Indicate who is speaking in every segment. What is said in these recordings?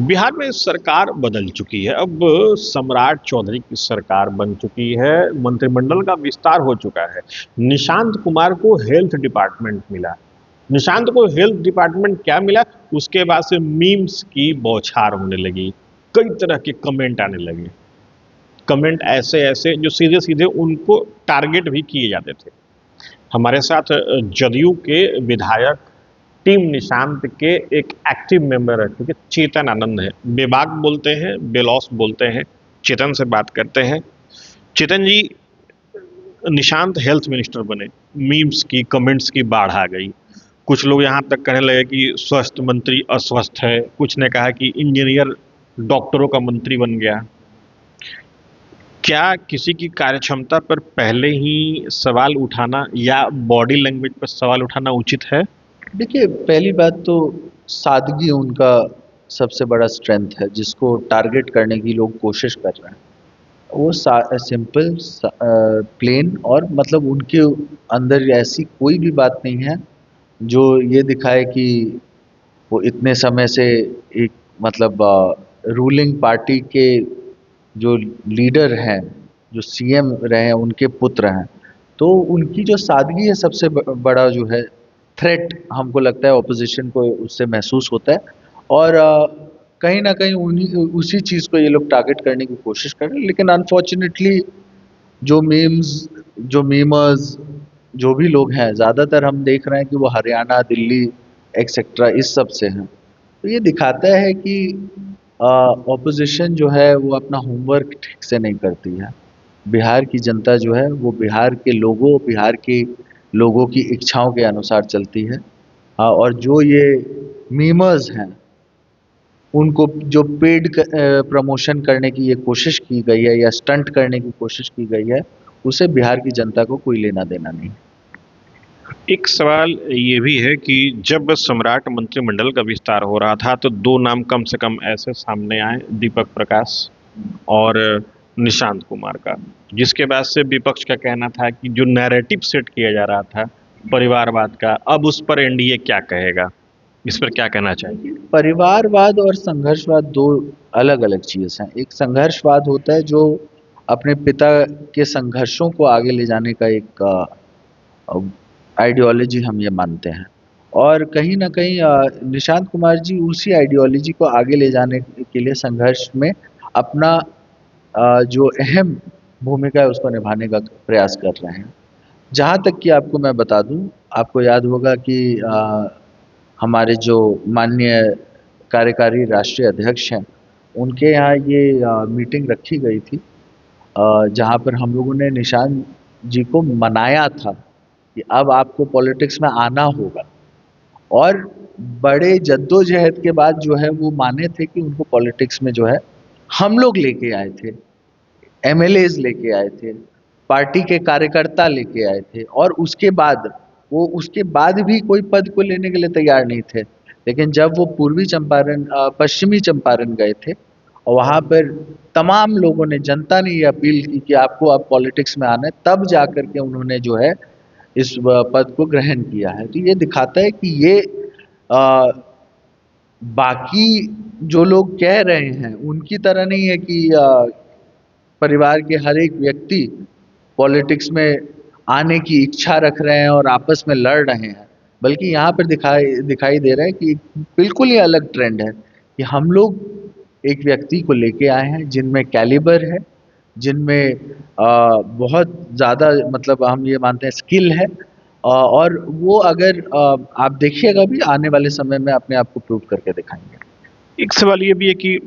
Speaker 1: बिहार में सरकार बदल चुकी है। अब सम्राट चौधरी की सरकार बन चुकी है। मंत्रिमंडल का विस्तार हो चुका है। निशांत कुमार को हेल्थ डिपार्टमेंट मिला। निशांत को हेल्थ डिपार्टमेंट क्या मिला? उसके बाद से मीम्स की बौछार होने लगी। कई तरह के कमेंट आने लगे। कमेंट ऐसे ऐसे जो सीधे सीधे उनको टारगेट भी किए जाते थे। हमारे साथ जदयू के विधायक टीम निशांत के एक एक्टिव मेंबर रह चुके चेतन आनंद है। बेबाक बोलते हैं, बेलौस बोलते हैं। चेतन से बात करते हैं। चेतन जी, निशांत हेल्थ मिनिस्टर बने, मीम्स की कमेंट्स की बाढ़ आ गई। कुछ लोग यहाँ तक कहने लगे कि स्वास्थ्य मंत्री अस्वस्थ है। कुछ ने कहा कि इंजीनियर डॉक्टरों का मंत्री बन गया। क्या किसी की कार्यक्षमता पर पहले ही सवाल उठाना या बॉडी लैंग्वेज पर सवाल उठाना उचित है?
Speaker 2: देखिए, पहली बात तो सादगी उनका सबसे बड़ा स्ट्रेंथ है, जिसको टारगेट करने की लोग कोशिश कर रहे हैं। वो सिंपल, प्लेन, और मतलब उनके अंदर ऐसी कोई भी बात नहीं है जो ये दिखाए कि वो इतने समय से एक मतलब रूलिंग पार्टी के जो लीडर हैं, जो सीएम रहे हैं, उनके पुत्र हैं। तो उनकी जो सादगी है, सबसे बड़ा जो है थ्रेट हमको लगता है ऑपोजिशन को उससे महसूस होता है। और कहीं ना कहीं उन्हीं उसी चीज़ को ये लोग टारगेट करने की कोशिश कर रहे हैं। लेकिन अनफॉर्चुनेटली जो मीम्स, जो मीमर्स, जो भी लोग हैं, ज़्यादातर हम देख रहे हैं कि वो हरियाणा, दिल्ली एक्सेट्रा इस सब से हैं। तो ये दिखाता है कि ऑपोजिशन जो है वो अपना होमवर्क ठीक से नहीं करती है। बिहार की जनता जो है वो बिहार के लोगों की इच्छाओं के अनुसार चलती है। और जो ये मीमर्स हैं, उनको जो पेड प्रमोशन करने की ये कोशिश की गई है या स्टंट करने की कोशिश की गई है, उसे बिहार की जनता को कोई लेना देना नहीं।
Speaker 1: एक सवाल ये भी है कि जब सम्राट मंत्रिमंडल का विस्तार हो रहा था तो दो नाम कम से कम ऐसे सामने आए, दीपक प्रकाश और निशांत कुमार का, जिसके बाद से विपक्ष का कहना था कि जो नैरेटिव सेट किया जा रहा था परिवारवाद का, अब उस पर एनडीए क्या कहेगा? इस पर क्या कहना चाहिए?
Speaker 2: परिवारवाद और संघर्षवाद दो अलग अलग चीज़ हैं। एक संघर्षवाद होता है जो अपने पिता के संघर्षों को आगे ले जाने का एक आइडियोलॉजी हम ये मानते हैं। और कहीं न कहीं निशांत कुमार जी उसी आइडियोलॉजी को आगे ले जाने के लिए संघर्ष में अपना जो अहम भूमिका है उसको निभाने का प्रयास कर रहे हैं। जहाँ तक कि आपको मैं बता दूँ, आपको याद होगा कि हमारे जो माननीय कार्यकारी राष्ट्रीय अध्यक्ष हैं, उनके यहाँ ये मीटिंग रखी गई थी, जहाँ पर हम लोगों ने निशांत जी को मनाया था कि अब आपको पॉलिटिक्स में आना होगा। और बड़े जद्दोजहद के बाद जो है वो माने थे कि उनको पॉलिटिक्स में जो है हम लोग लेके आए थे, एमएलएज लेके आए थे, पार्टी के कार्यकर्ता लेके आए थे। और उसके बाद भी कोई पद को लेने के लिए तैयार नहीं थे। लेकिन जब वो पूर्वी चंपारण, पश्चिमी चंपारण गए थे, और वहाँ पर तमाम लोगों ने, जनता ने ये अपील की कि आपको अब पॉलिटिक्स में आना है, तब जा कर के उन्होंने जो है इस पद को ग्रहण किया है। तो ये दिखाता है कि ये अ, बाकी जो लोग कह रहे हैं उनकी तरह नहीं है कि परिवार के हर एक व्यक्ति पॉलिटिक्स में आने की इच्छा रख रहे हैं और आपस में लड़ रहे हैं। बल्कि यहाँ पर दिखाई दिखाई दे रहा है कि बिल्कुल ही अलग ट्रेंड है कि हम लोग एक व्यक्ति को लेके आए हैं जिनमें कैलिबर है, जिनमें बहुत ज़्यादा, मतलब हम ये मानते हैं स्किल है। और वो अगर आप देखिएगा भी आने वाले समय में अपने आप को प्रूव करके दिखाएंगे।
Speaker 1: एक सवाल ये भी है कि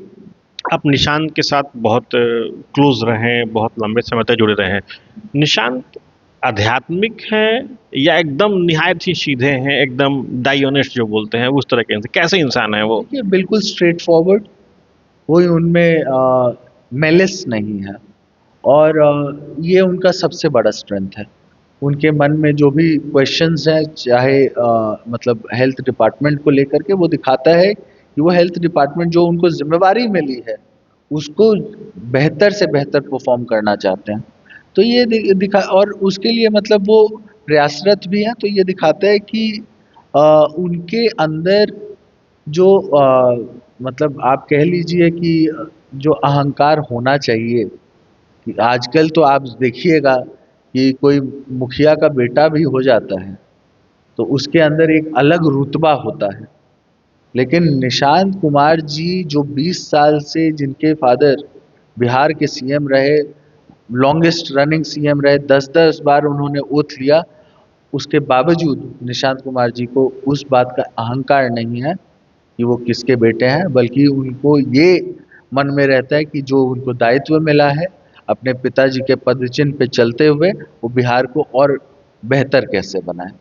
Speaker 1: आप निशांत के साथ बहुत क्लोज रहे हैं, बहुत लंबे समय तक जुड़े रहे हैं। निशांत आध्यात्मिक हैं या एकदम निहायत ही सीधे हैं, एकदम डाई ऑनेस्ट जो बोलते हैं उस तरह के इंसान? कैसे इंसान है वो?
Speaker 2: देखिए, बिल्कुल स्ट्रेट फॉरवर्ड, कोई उनमें मेलिस नहीं है। और ये उनका सबसे बड़ा स्ट्रेंथ है। उनके मन में जो भी क्वेश्चंस हैं, चाहे मतलब हेल्थ डिपार्टमेंट को लेकर के, वो दिखाता है कि वो हेल्थ डिपार्टमेंट जो उनको जिम्मेवारी मिली है उसको बेहतर से बेहतर परफॉर्म करना चाहते हैं। तो ये दिखा, और उसके लिए मतलब वो प्रयासरत भी हैं। तो ये दिखाता है कि उनके अंदर जो मतलब आप कह लीजिए कि जो अहंकार होना चाहिए, कि आजकल तो आप देखिएगा कि कोई मुखिया का बेटा भी हो जाता है तो उसके अंदर एक अलग रुतबा होता है। लेकिन निशांत कुमार जी जो 20 साल से, जिनके फादर बिहार के सीएम रहे, लॉन्गेस्ट रनिंग सीएम रहे, 10-10 बार उन्होंने ओथ लिया, उसके बावजूद निशांत कुमार जी को उस बात का अहंकार नहीं है कि वो किसके बेटे हैं, बल्कि उनको ये मन में रहता है कि जो उनको दायित्व मिला है अपने पिताजी के पदचिन्ह पे चलते हुए, वो बिहार को और बेहतर कैसे बनाए।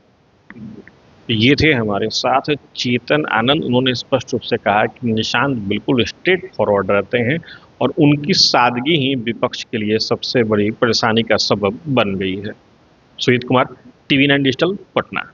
Speaker 1: ये थे हमारे साथ चेतन आनंद। उन्होंने स्पष्ट रूप से कहा कि निशांत बिल्कुल स्ट्रेट फॉरवर्ड रहते हैं और उनकी सादगी ही विपक्ष के लिए सबसे बड़ी परेशानी का सबब बन गई है। Sujit Kumar, TV 9 digital, Patna.